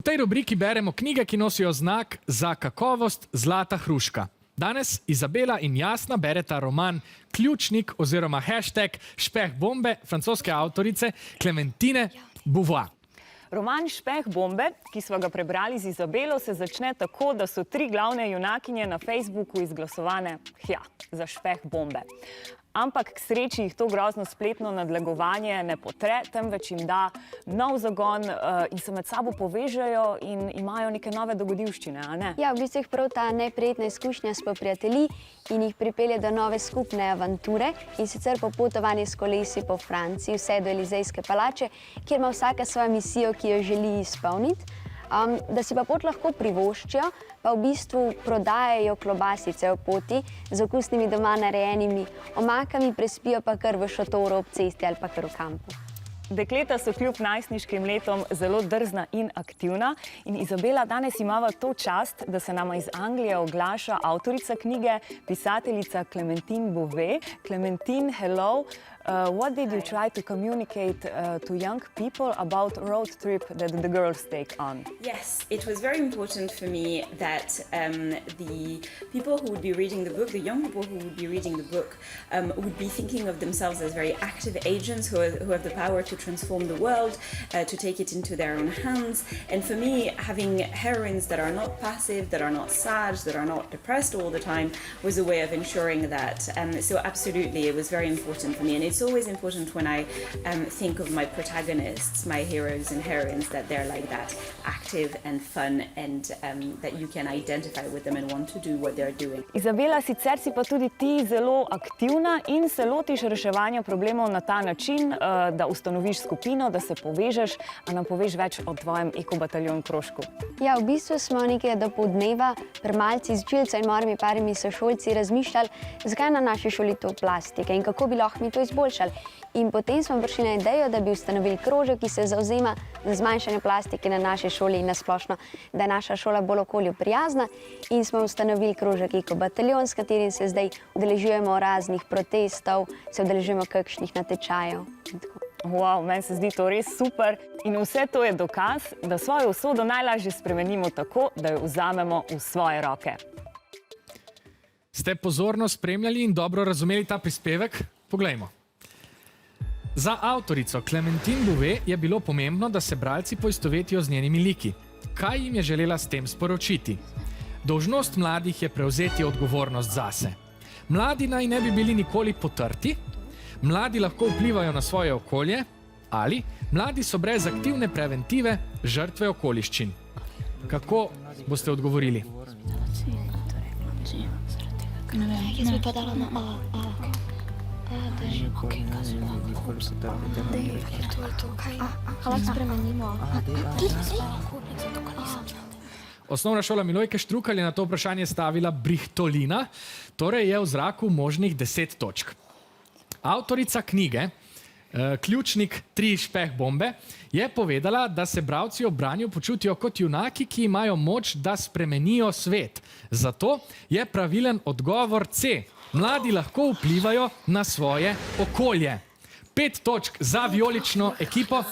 tej rubriki beremo knjige, ki nosijo znak za kakovost Zlata hruška. Danes Izabela in Jasna bereta roman Ključnik oziroma #Špeh bombe francoske avtorice Clementine Beauvoir. Roman Špeh bombe, ki smo ga prebrali z Izabelo, se začne tako, da so 3 glavne junakinje na Facebooku izglasovane, za špeh bombe. Ampak k sreči jih to grozno spletno nadlegovanje ne potre, temveč jim da nov zagon in se med sabo povežejo in imajo neke nove dogodivščine, a ne? Ja, v bistvu jih prav ta neprijetna izkušnja spoprijatelji in jih pripelje do nove skupne avanture, in sicer po potovanju s kolesi po Franciji, vse do Elizejske palače, kjer ima vsaka svojo misijo, ki jo želi izpolniti. Da si pa pot lahko privoščijo, pa v bistvu prodajajo klobasice v poti z okusnimi doma narejenimi omakami, prespijo pa kar v šotoru ob cesti ali pa kar v kampu. Dekleta so kljub najstniškim letom zelo drzna in aktivna in Izabela, danes imava to čast, da se nama iz Anglije oglaša avtorica knjige, pisateljica Clementine Beauvoir. Clementine, hello. What did you try to communicate to young people about road trip that the girls take on? Yes, it was very important for me that the people who would be reading the book, the young people who would be reading the book, would be thinking of themselves as very active agents who have the power to transform the world, to take it into their own hands. And for me, having heroines that are not passive, that are not sad, that are not depressed all the time, was a way of ensuring that. So absolutely, it was very important for me. And it's always important when I think of my protagonists, my heroes and heroines, that they're like that, active and fun, and that you can identify with them and want to do what they're doing. Izabela, sicer si pa tudi ti zelo aktivna in se lotiš reševanja problemov na ta način, da ustanoviš skupino, da se povežeš, a nam poveš več o tvojem ekobataljon krožku. Ja, v bistvu smo nekaj do poldneva pri malci z Džilco in mojimi parimi sošolci razmišljali, zakaj na naši šoli to plastike in kako bi lahko mi to izboljšali. In potem smo prišli na idejo, da bi ustanovili krožek, ki se zavzema za zmanjšanje plastike na naši šoli in nasplošno, da je naša šola bolj okolju prijazna, in smo ustanovili krožek Ekobataljon, s katerim se zdaj udeležujemo raznih protestov, se udeležujemo kakšnih natečajev. Wow, meni se zdi to res super in vse to je dokaz, da svojo usodo najlažje spremenimo tako, da jo vzamemo v svoje roke. Ste pozorno spremljali in dobro razumeli ta prispevek? Poglejmo. Za avtorico Clementine Beauvoir je bilo pomembno, da se bralci poistovetijo z njenimi liki. Kaj jim je želela s tem sporočiti? Dolžnost mladih je prevzeti odgovornost zase. Mladi naj ne bi bili nikoli potrti, mladi lahko vplivajo na svoje okolje, ali mladi so brez aktivne preventive žrtve okoliščin. Kako boste odgovorili? Jaz bi pa dala na A. Lahko spremenimo. Osnovna šola Milojke Štrukelj je na to vprašanje stavila Brihtolina, torej je v zraku možnih 10 točk. Avtorica knjige Ključnik 3 špeh bombe je povedala, da se bralci ob branju počutijo kot junaki, ki imajo moč, da spremenijo svet. Zato je pravilen odgovor C. Mladi lahko vplivajo na svoje okolje. 5 točk za vijolično ekipo.